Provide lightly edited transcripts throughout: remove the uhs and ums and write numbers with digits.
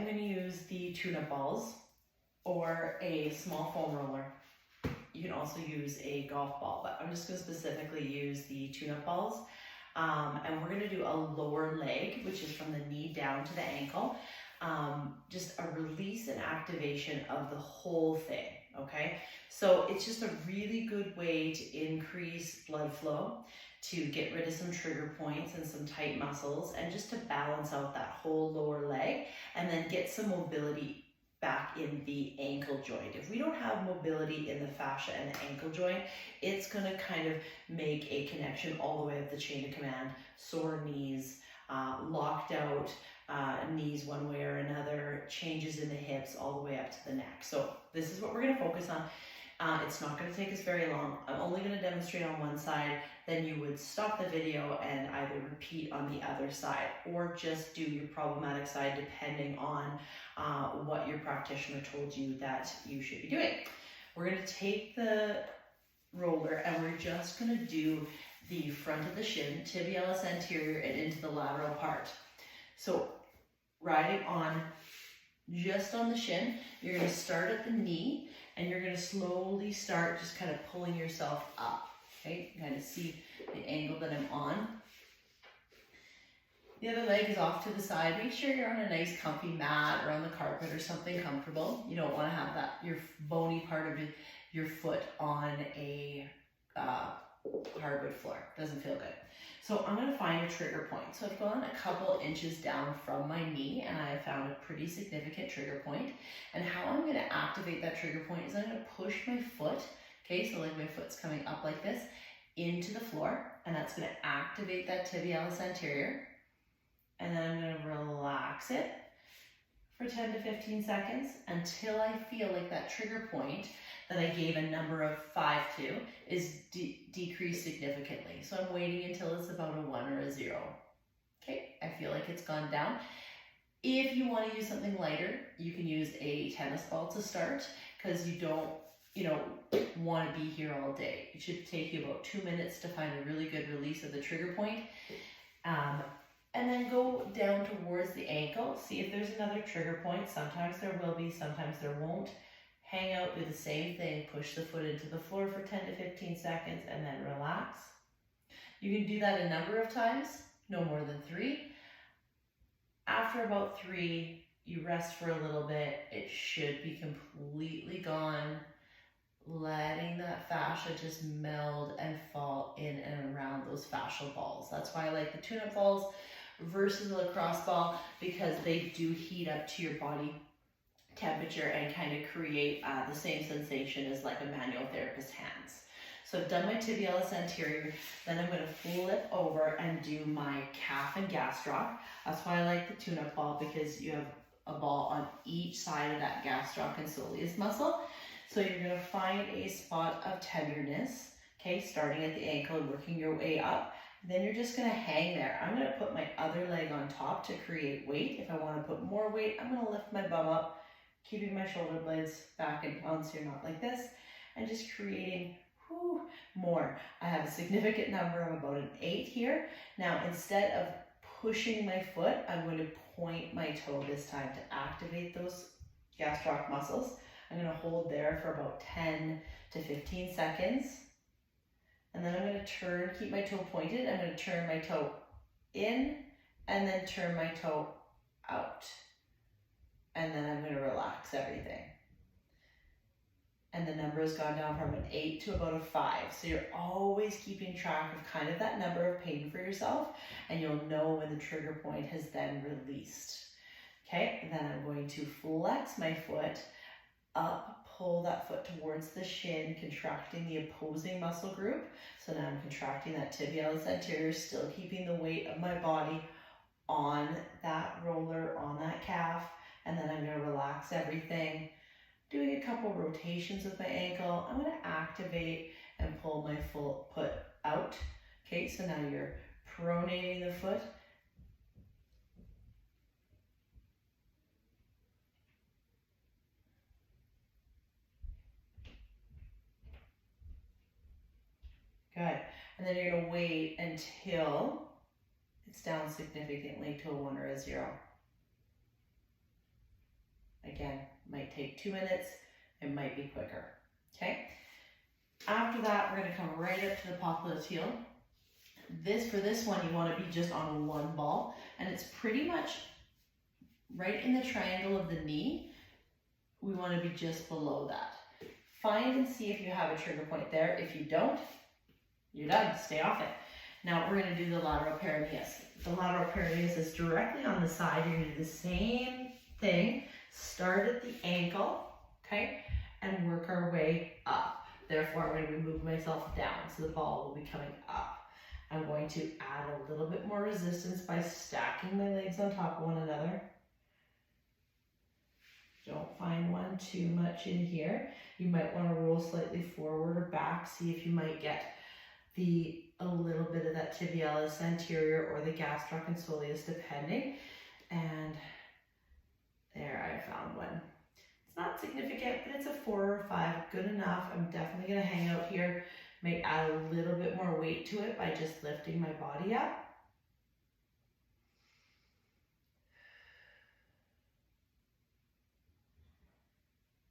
going to use the tune-up balls or a small foam roller. You can also use a golf ball, but I'm just going to specifically use the tune-up balls. And we're going to do a lower leg, which is from the knee down to the ankle. Just a release and activation of the whole thing, okay? So it's just a really good way to increase blood flow, to get rid of some trigger points and some tight muscles, and just to balance out that whole lower leg, and then get some mobility back in the ankle joint. If we don't have mobility in the fascia and the ankle joint, it's going to kind of make a connection all the way up the chain of command. Sore knees, locked out knees one way or another, changes in the hips all the way up to the neck. So this is what we're going to focus on. It's not going to take us very long. I'm only going to demonstrate on one side, then you would stop the video and either repeat on the other side or just do your problematic side depending on what your practitioner told you that you should be doing. We're going to take the roller and we're just going to do the front of the shin, tibialis anterior, and into the lateral part. So riding on just on the shin, you're going to start at the knee and you're going to slowly start just kind of pulling yourself up. Okay, kind of see the angle that I'm on. The other leg is off to the side. Make sure you're on a nice comfy mat or on the carpet or something comfortable. You don't want to have that, your bony part of your foot on a hardwood floor. Doesn't feel good. So I'm going to find a trigger point. So I've gone a couple inches down from my knee and I have found a pretty significant trigger point. And how I'm going to activate that trigger point is I'm going to push my foot, okay, so like my foot's coming up like this, into the floor, and that's going to activate that tibialis anterior. And then I'm going to relax it for 10 to 15 seconds until I feel like that trigger point that I gave a number of 5 to is decreased significantly. So I'm waiting until it's about a 1 or a 0. Okay, I feel like it's gone down. If you want to use something lighter, you can use a tennis ball to start, because you don't, want to be here all day. It should take you about 2 minutes to find a really good release of the trigger point. And then go down towards the ankle, see if there's another trigger point. Sometimes there will be, sometimes there won't. Hang out, do the same thing, push the foot into the floor for 10 to 15 seconds and then relax. You can do that a number of times, no more than 3. After about 3, you rest for a little bit. It should be completely gone. Letting that fascia just meld and fall in and around those fascial balls. That's why I like the tune-up balls versus the lacrosse ball, because they do heat up to your body temperature and kind of create the same sensation as like a manual therapist's hands. So I've done my tibialis anterior, then I'm going to flip over and do my calf and gastroc. That's why I like the tune-up ball, because you have a ball on each side of that gastroc and soleus muscle. So you're going to find a spot of tenderness, okay, starting at the ankle and working your way up. Then you're just going to hang there. I'm going to put my other leg on top to create weight. If I want to put more weight, I'm going to lift my bum up, keeping my shoulder blades back and down so you're not like this, and just creating more. I have a significant number of about an 8 here. Now, instead of pushing my foot, I'm going to point my toe this time to activate those gastroc muscles. I'm going to hold there for about 10 to 15 seconds. And then I'm going to turn, keep my toe pointed. I'm going to turn my toe in and then turn my toe out. And then I'm going to relax everything. And the number has gone down from an 8 to about a 5. So you're always keeping track of kind of that number of pain for yourself, and you'll know when the trigger point has then released. Okay, and then I'm going to flex my foot up, pull that foot towards the shin, contracting the opposing muscle group. So now I'm contracting that tibialis anterior, still keeping the weight of my body on that roller, on that calf, and then I'm going to relax everything. Doing a couple rotations with my ankle, I'm going to activate and pull my foot out. Okay, so now you're pronating the foot. Good. And then you're going to wait until it's down significantly to a 1 or a 0. Again, might take 2 minutes, it might be quicker, okay? After that, we're gonna come right up to the popliteal. For this one, you wanna be just on one ball, and it's pretty much right in the triangle of the knee. We wanna be just below that. Find and see if you have a trigger point there. If you don't, you're done, stay off it. Now we're gonna do the lateral peroneus. The lateral peroneus is directly on the side. You're gonna do the same thing. Start at the ankle, okay? And work our way up. Therefore, I'm going to move myself down, so the ball will be coming up. I'm going to add a little bit more resistance by stacking my legs on top of one another. Don't find one too much in here. You might want to roll slightly forward or back, see if you might get a little bit of that tibialis anterior or the gastroc and soleus depending. And there, I found one. It's not significant, but it's a 4 or 5, good enough. I'm definitely gonna hang out here. May add a little bit more weight to it by just lifting my body up.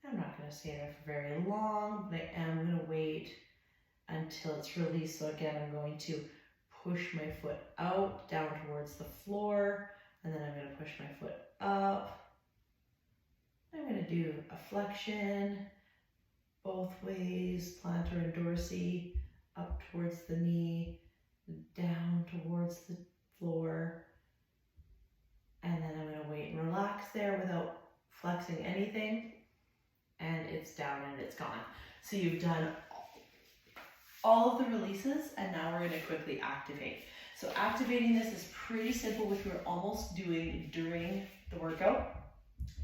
I'm not gonna stay there for very long, but I am gonna wait until it's released. So again, I'm going to push my foot out, down towards the floor, and then I'm gonna push my foot up. I'm going to do a flexion both ways, plantar and dorsi, up towards the knee, down towards the floor, and then I'm going to wait and relax there without flexing anything, and it's down and it's gone. So you've done all of the releases, and now we're going to quickly activate. So activating this is pretty simple, which we're almost doing during the workout.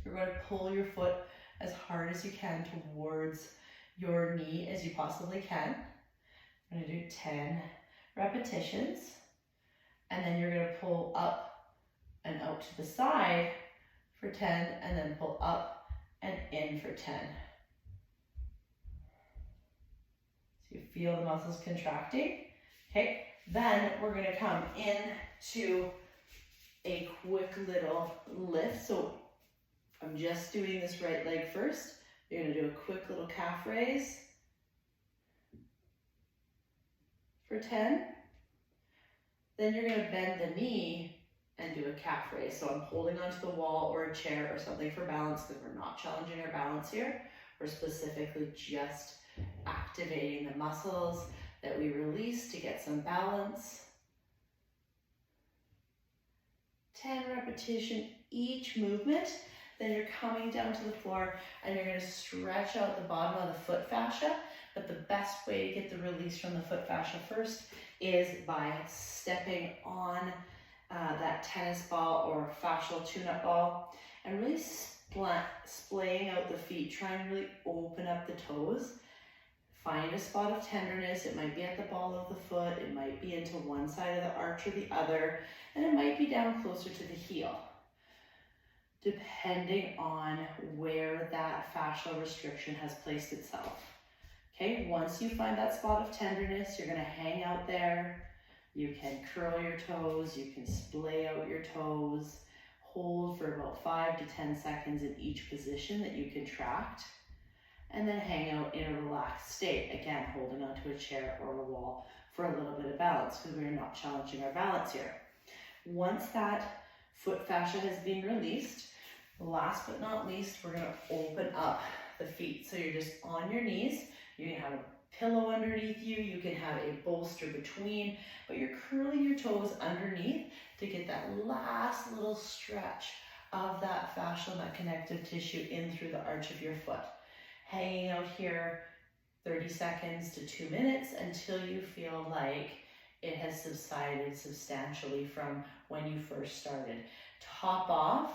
You're going to pull your foot as hard as you can towards your knee as you possibly can. I'm going to do 10 repetitions. And then you're going to pull up and out to the side for 10, and then pull up and in for 10. So you feel the muscles contracting. Okay, then we're going to come into a quick little lift. So I'm just doing this right leg first. You're going to do a quick little calf raise for 10. Then you're going to bend the knee and do a calf raise. So I'm holding onto the wall or a chair or something for balance, because we're not challenging our balance here. We're specifically just activating the muscles that we release to get some balance. 10 repetition each movement. Then you're coming down to the floor and you're going to stretch out the bottom of the foot fascia. But the best way to get the release from the foot fascia first is by stepping on that tennis ball or fascial tune-up ball and really splaying out the feet. Try and really open up the toes. Find a spot of tenderness. It might be at the ball of the foot. It might be into one side of the arch or the other. And it might be down closer to the heel, depending on where that fascial restriction has placed itself. Okay, once you find that spot of tenderness, you're gonna hang out there. You can curl your toes, you can splay out your toes, hold for about 5 to 10 seconds in each position that you contract, and then hang out in a relaxed state, again, holding onto a chair or a wall for a little bit of balance, because we're not challenging our balance here. Once that foot fascia has been released, last but not least, we're going to open up the feet. So you're just on your knees. You can have a pillow underneath you. You can have a bolster between, but you're curling your toes underneath to get that last little stretch of that fascia, that connective tissue in through the arch of your foot. Hanging out here 30 seconds to 2 minutes until you feel like it has subsided substantially from when you first started. Top off,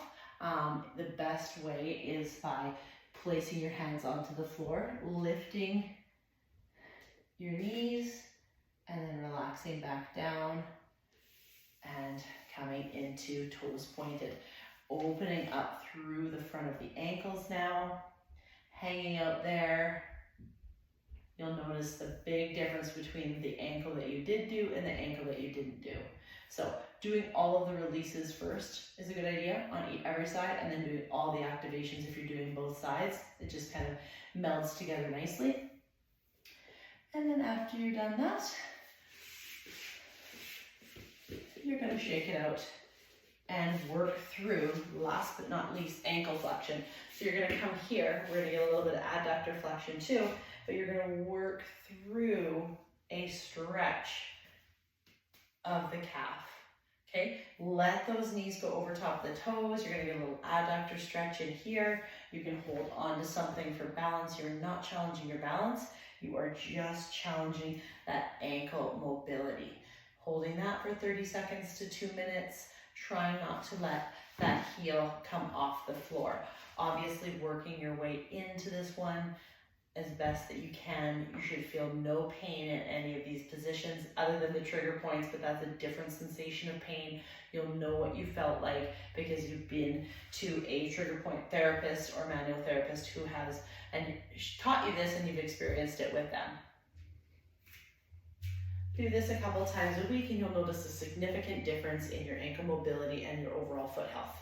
the best way is by placing your hands onto the floor, lifting your knees, and then relaxing back down and coming into toes pointed. Opening up through the front of the ankles now, hanging out there. You'll notice the big difference between the ankle that you did do and the ankle that you didn't do. So doing all of the releases first is a good idea on every side, and then doing all the activations if you're doing both sides. It just kind of melds together nicely. And then after you're done that, you're going to shake it out and work through, last but not least, ankle flexion. So you're going to come here, we're going to get a little bit of adductor flexion too, but you're going to work through a stretch of the calf. Okay, let those knees go over top of the toes. You're going to get a little adductor stretch in here. You can hold on to something for balance. You're not challenging your balance. You are just challenging that ankle mobility. Holding that for 30 seconds to 2 minutes. Trying not to let that heel come off the floor. Obviously working your way into this one as best that you can. You should feel no pain in any of these positions other than the trigger points, but that's a different sensation of pain. You'll know what you felt like because you've been to a trigger point therapist or manual therapist who has and taught you this and you've experienced it with them. Do this a couple times a week and you'll notice a significant difference in your ankle mobility and your overall foot health.